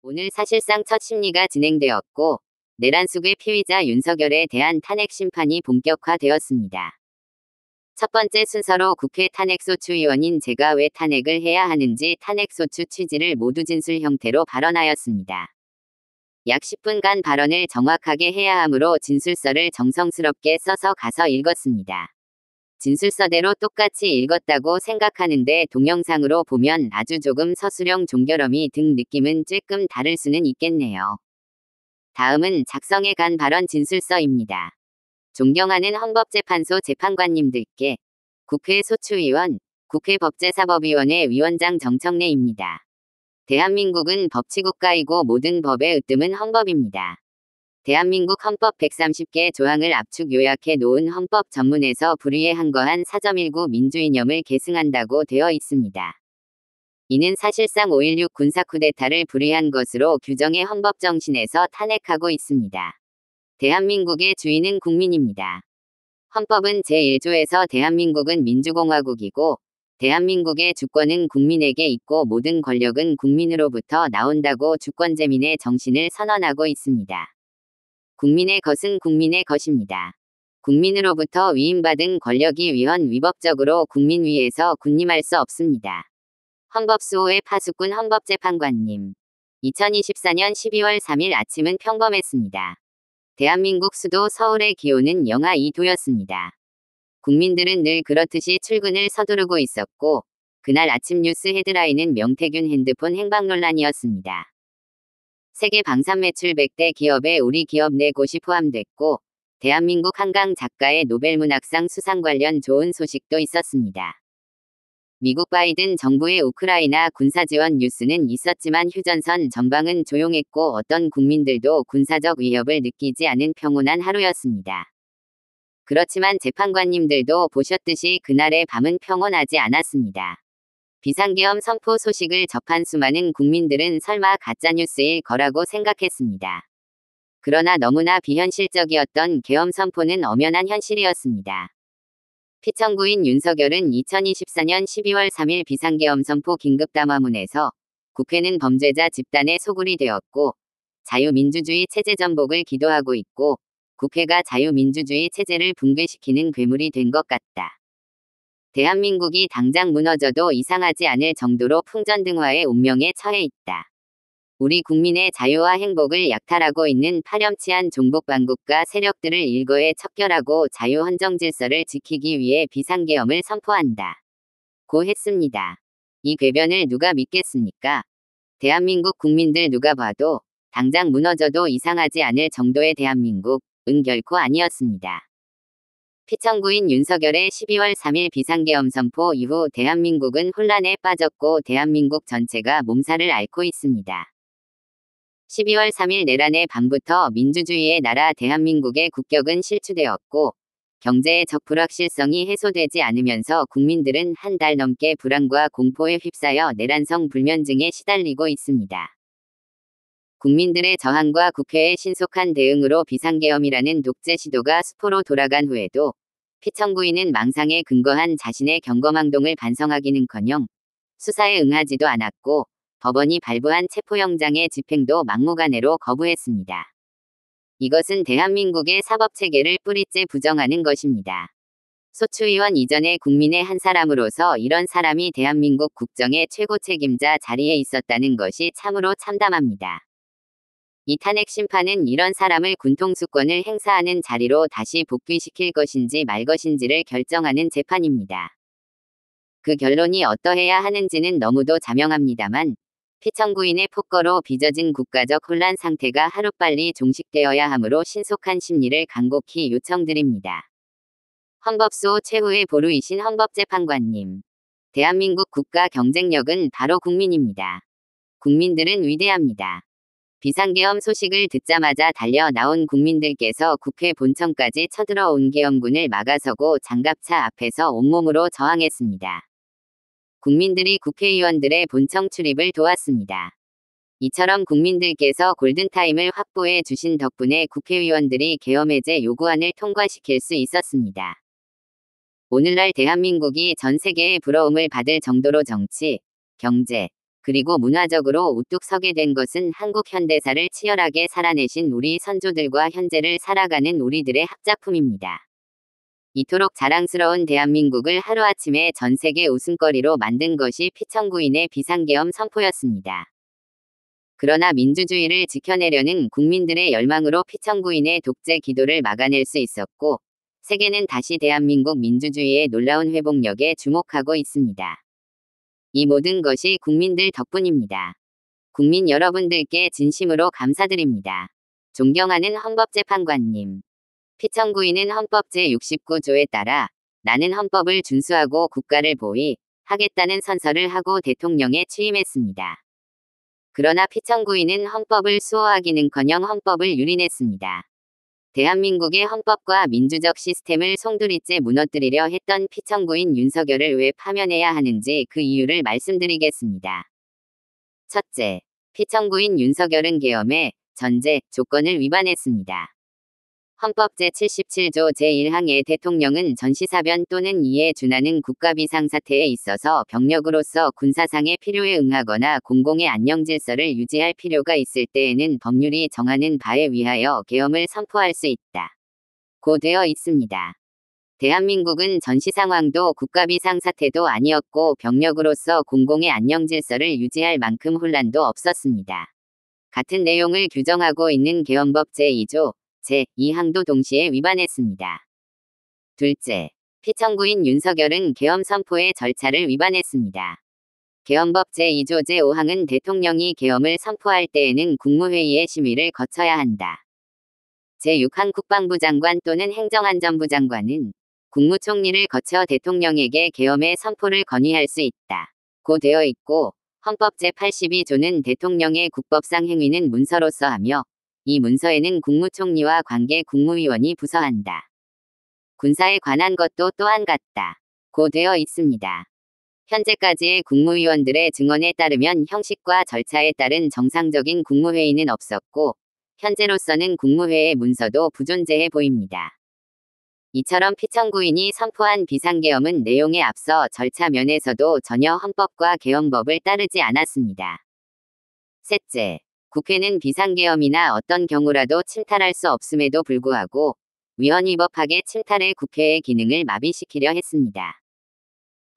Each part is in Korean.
오늘 사실상 첫 심리가 진행되었고, 내란숙의 피의자 윤석열에 대한 탄핵 심판이 본격화되었습니다. 첫 번째 순서로 국회 탄핵소추위원인 제가 왜 탄핵을 해야 하는지 탄핵소추 취지를 모두 진술 형태로 발언하였습니다. 약 10분간 발언을 정확하게 해야 하므로 진술서를 정성스럽게 써서 가서 읽었습니다. 진술서대로 똑같이 읽었다고 생각하는데 동영상으로 보면 아주 조금 서술형 종결어미 등 느낌은 조금 다를 수는 있겠네요. 다음은 작성해 간 발언 진술서입니다. 존경하는 헌법재판소 재판관님들께 국회 소추위원, 국회 법제사법위원회 위원장 정청래입니다. 대한민국은 법치국가이고 모든 법의 으뜸은 헌법입니다. 대한민국 헌법 130개 조항을 압축 요약해 놓은 헌법 전문에서 불의에 항거한 4.19 민주이념을 계승한다고 되어 있습니다. 이는 사실상 5.16 군사 쿠데타를 불의한 것으로 규정해 헌법 정신에서 탄핵하고 있습니다. 대한민국의 주인은 국민입니다. 헌법은 제1조에서 대한민국은 민주공화국이고 대한민국의 주권은 국민에게 있고 모든 권력은 국민으로부터 나온다고 주권재민의 정신을 선언하고 있습니다. 국민의 것은 국민의 것입니다. 국민으로부터 위임받은 권력이 위헌위법적으로 국민 위에서 군림할 수 없습니다. 헌법수호의 파수꾼 헌법재판관님. 2024년 12월 3일 아침은 평범했습니다. 대한민국 수도 서울의 기온은 영하 2도였습니다. 국민들은 늘 그렇듯이 출근을 서두르고 있었고, 그날 아침 뉴스 헤드라인은 명태균 핸드폰 행방 논란이었습니다. 세계 방산 매출 100대 기업에 우리 기업 4곳이 포함됐고, 대한민국 한강 작가의 노벨문학상 수상 관련 좋은 소식도 있었습니다. 미국 바이든 정부의 우크라이나 군사지원 뉴스는 있었지만 휴전선 전방은 조용했고 어떤 국민들도 군사적 위협을 느끼지 않은 평온한 하루였습니다. 그렇지만 재판관님들도 보셨듯이 그날의 밤은 평온하지 않았습니다. 비상계엄 선포 소식을 접한 수많은 국민들은 설마 가짜뉴스일 거라고 생각했습니다. 그러나 너무나 비현실적이었던 계엄 선포는 엄연한 현실이었습니다. 피청구인 윤석열은 2024년 12월 3일 비상계엄 선포 긴급담화문에서 국회는 범죄자 집단의 소굴이 되었고 자유민주주의 체제 전복을 기도하고 있고 국회가 자유민주주의 체제를 붕괴시키는 괴물이 된 것 같다. 대한민국이 당장 무너져도 이상하지 않을 정도로 풍전등화의 운명에 처해 있다. 우리 국민의 자유와 행복을 약탈하고 있는 파렴치한 종북반국가 세력들을 일거에 척결하고 자유헌정 질서를 지키기 위해 비상계엄을 선포한다. 고 했습니다. 이 궤변을 누가 믿겠습니까? 대한민국 국민들 누가 봐도 당장 무너져도 이상하지 않을 정도의 대한민국은 결코 아니었습니다. 피청구인 윤석열의 12월 3일 비상계엄 선포 이후 대한민국은 혼란에 빠졌고 대한민국 전체가 몸살을 앓고 있습니다. 12월 3일 내란의 밤부터 민주주의의 나라 대한민국의 국격은 실추되었고 경제의 불확실성이 해소되지 않으면서 국민들은 한 달 넘게 불안과 공포에 휩싸여 내란성 불면증에 시달리고 있습니다. 국민들의 저항과 국회의 신속한 대응으로 비상계엄이라는 독재 시도가 수포로 돌아간 후에도 피청구인은 망상에 근거한 자신의 경거망동을 반성하기는커녕 수사에 응하지도 않았고 법원이 발부한 체포영장의 집행도 막무가내로 거부했습니다. 이것은 대한민국의 사법체계를 뿌리째 부정하는 것입니다. 소추위원 이전의 국민의 한 사람으로서 이런 사람이 대한민국 국정의 최고 책임자 자리에 있었다는 것이 참으로 참담합니다. 이 탄핵 심판은 이런 사람을 군통수권을 행사하는 자리로 다시 복귀시킬 것인지 말 것인지를 결정하는 재판입니다. 그 결론이 어떠해야 하는지는 너무도 자명합니다만 피청구인의 폭거로 빚어진 국가적 혼란 상태가 하루빨리 종식되어야 하므로 신속한 심리를 간곡히 요청드립니다. 헌법수호 최후의 보루이신 헌법재판관님. 대한민국 국가 경쟁력은 바로 국민입니다. 국민들은 위대합니다. 비상계엄 소식을 듣자마자 달려 나온 국민들께서 국회 본청까지 쳐들어온 계엄군을 막아서고 장갑차 앞에서 온몸으로 저항했습니다. 국민들이 국회의원들의 본청 출입을 도왔습니다. 이처럼 국민들께서 골든타임을 확보해 주신 덕분에 국회의원들이 계엄 해제 요구안을 통과시킬 수 있었습니다. 오늘날 대한민국이 전 세계의 부러움을 받을 정도로 정치, 경제, 그리고 문화적으로 우뚝 서게 된 것은 한국 현대사를 치열하게 살아내신 우리 선조들과 현재를 살아가는 우리들의 합작품입니다. 이토록 자랑스러운 대한민국을 하루아침에 전 세계 웃음거리로 만든 것이 피청구인의 비상계엄 선포였습니다. 그러나 민주주의를 지켜내려는 국민들의 열망으로 피청구인의 독재 기도를 막아낼 수 있었고, 세계는 다시 대한민국 민주주의의 놀라운 회복력에 주목하고 있습니다. 이 모든 것이 국민들 덕분입니다. 국민 여러분들께 진심으로 감사드립니다. 존경하는 헌법재판관님. 피청구인은 헌법 제69조에 따라 나는 헌법을 준수하고 국가를 보위하겠다는 선서를 하고 대통령에 취임했습니다. 그러나 피청구인은 헌법을 수호하기는커녕 헌법을 유린했습니다. 대한민국의 헌법과 민주적 시스템을 송두리째 무너뜨리려 했던 피청구인 윤석열을 왜 파면해야 하는지 그 이유를 말씀드리겠습니다. 첫째, 피청구인 윤석열은 계엄의 전제 조건을 위반했습니다. 헌법 제77조 제1항에 대통령은 전시사변 또는 이에 준하는 국가비상사태에 있어서 병력으로서 군사상의 필요에 응하거나 공공의 안녕질서를 유지할 필요가 있을 때에는 법률이 정하는 바에 위하여 계엄을 선포할 수 있다. 고 되어 있습니다. 대한민국은 전시상황도 국가비상사태도 아니었고 병력으로서 공공의 안녕질서를 유지할 만큼 혼란도 없었습니다. 같은 내용을 규정하고 있는 계엄법 제2조 제2항도 동시에 위반했습니다. 둘째, 피청구인 윤석열은 계엄 선포의 절차를 위반했습니다. 계엄법 제2조 제5항은 대통령이 계엄을 선포할 때에는 국무회의의 심의를 거쳐야 한다. 제6항 국방부 장관 또는 행정안전부 장관은 국무총리를 거쳐 대통령에게 계엄의 선포를 건의할 수 있다. 고 되어 있고, 헌법 제82조는 대통령의 국법상 행위는 문서로서 하며 이 문서에는 국무총리와 관계 국무위원이 부서한다. 군사에 관한 것도 또한 같다. 고 되어 있습니다. 현재까지의 국무위원들의 증언에 따르면 형식과 절차에 따른 정상적인 국무회의는 없었고, 현재로서는 국무회의 문서도 부존재해 보입니다. 이처럼 피청구인이 선포한 비상계엄은 내용에 앞서 절차 면에서도 전혀 헌법과 계엄법을 따르지 않았습니다. 셋째, 국회는 비상계엄이나 어떤 경우라도 침탈할 수 없음에도 불구하고 위헌위법하게 침탈해 국회의 기능을 마비시키려 했습니다.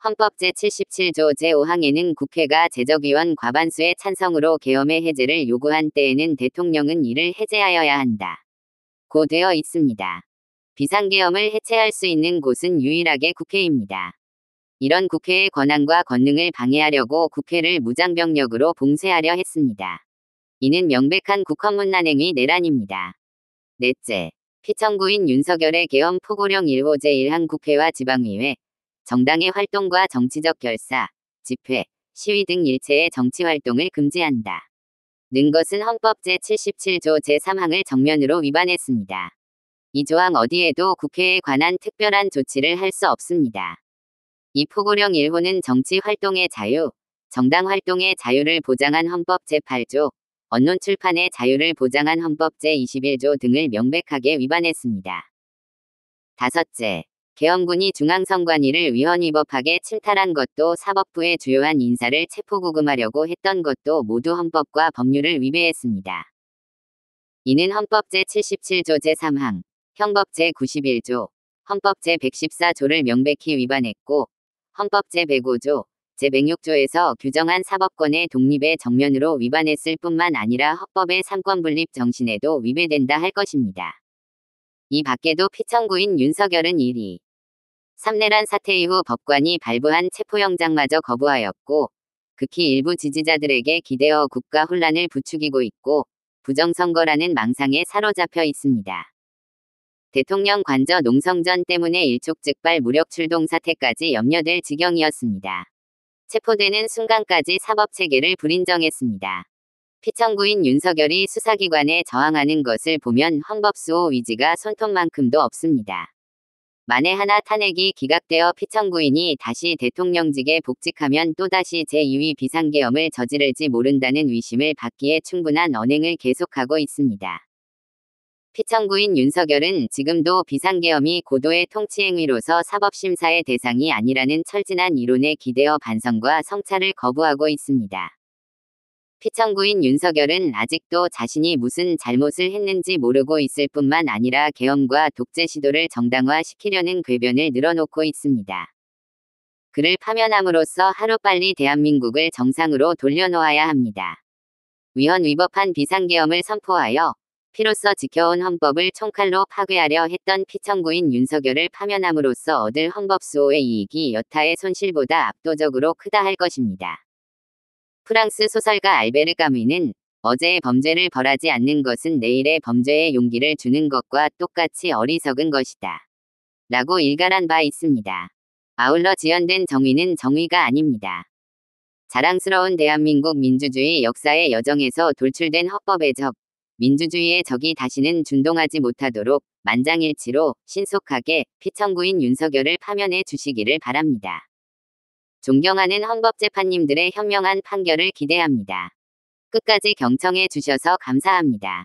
헌법 제77조 제5항에는 국회가 제적위원 과반수의 찬성으로 계엄의 해제를 요구한 때에는 대통령은 이를 해제하여야 한다. 고 되어 있습니다. 비상계엄을 해체할 수 있는 곳은 유일하게 국회입니다. 이런 국회의 권한과 권능을 방해하려고 국회를 무장병력으로 봉쇄하려 했습니다. 이는 명백한 국헌문란행위 내란입니다. 넷째, 피청구인 윤석열의 계엄 포고령 1호 제1항 국회와 지방의회, 정당의 활동과 정치적 결사, 집회, 시위 등 일체의 정치활동을 금지한다. 는 것은 헌법 제77조 제3항을 정면으로 위반했습니다. 이 조항 어디에도 국회에 관한 특별한 조치를 할 수 없습니다. 이 포고령 1호는 정치활동의 자유, 정당활동의 자유를 보장한 헌법 제8조, 언론 출판의 자유를 보장한 헌법 제21조 등을 명백하게 위반했습니다. 다섯째, 계엄군이 중앙선관위를 위헌위법하게 침탈한 것도 사법부의 주요한 인사를 체포구금하려고 했던 것도 모두 헌법과 법률을 위배했습니다. 이는 헌법 제77조 제3항, 형법 제91조, 헌법 제114조를 명백히 위반했고, 헌법 제105조, 제106조에서 규정한 사법권의 독립에 정면으로 위반했을 뿐만 아니라 헌법의 삼권분립 정신에도 위배된다 할 것입니다. 이 밖에도 피청구인 윤석열은 1위. 3내란 사태 이후 법관이 발부한 체포영장마저 거부하였고, 극히 일부 지지자들에게 기대어 국가 혼란을 부추기고 있고, 부정선거라는 망상에 사로잡혀 있습니다. 대통령 관저 농성전 때문에 일촉즉발 무력 출동 사태까지 염려될 지경이었습니다. 체포되는 순간까지 사법체계를 불인정했습니다. 피청구인 윤석열이 수사기관에 저항하는 것을 보면 헌법수호 의지가 손톱만큼도 없습니다. 만에 하나 탄핵이 기각되어 피청구인이 다시 대통령직에 복직하면 또다시 제2위 비상계엄을 저지를지 모른다는 의심을 받기에 충분한 언행을 계속하고 있습니다. 피청구인 윤석열은 지금도 비상계엄이 고도의 통치행위로서 사법심사의 대상이 아니라는 철진한 이론에 기대어 반성과 성찰을 거부하고 있습니다. 피청구인 윤석열은 아직도 자신이 무슨 잘못을 했는지 모르고 있을 뿐만 아니라 계엄과 독재 시도를 정당화시키려는 궤변을 늘어놓고 있습니다. 그를 파면함으로써 하루빨리 대한민국을 정상으로 돌려놓아야 합니다. 위헌 위법한 비상계엄을 선포하여 피로써 지켜온 헌법을 총칼로 파괴하려 했던 피청구인 윤석열을 파면함으로써 얻을 헌법수호의 이익이 여타의 손실보다 압도적으로 크다 할 것입니다. 프랑스 소설가 알베르 까뮈는 어제의 범죄를 벌하지 않는 것은 내일의 범죄에 용기를 주는 것과 똑같이 어리석은 것이다. 라고 일갈한 바 있습니다. 아울러 지연된 정의는 정의가 아닙니다. 자랑스러운 대한민국 민주주의 역사의 여정에서 돌출된 헌법의 적, 민주주의의 적이 다시는 준동하지 못하도록 만장일치로 신속하게 피청구인 윤석열을 파면해 주시기를 바랍니다. 존경하는 헌법재판님들의 현명한 판결을 기대합니다. 끝까지 경청해 주셔서 감사합니다.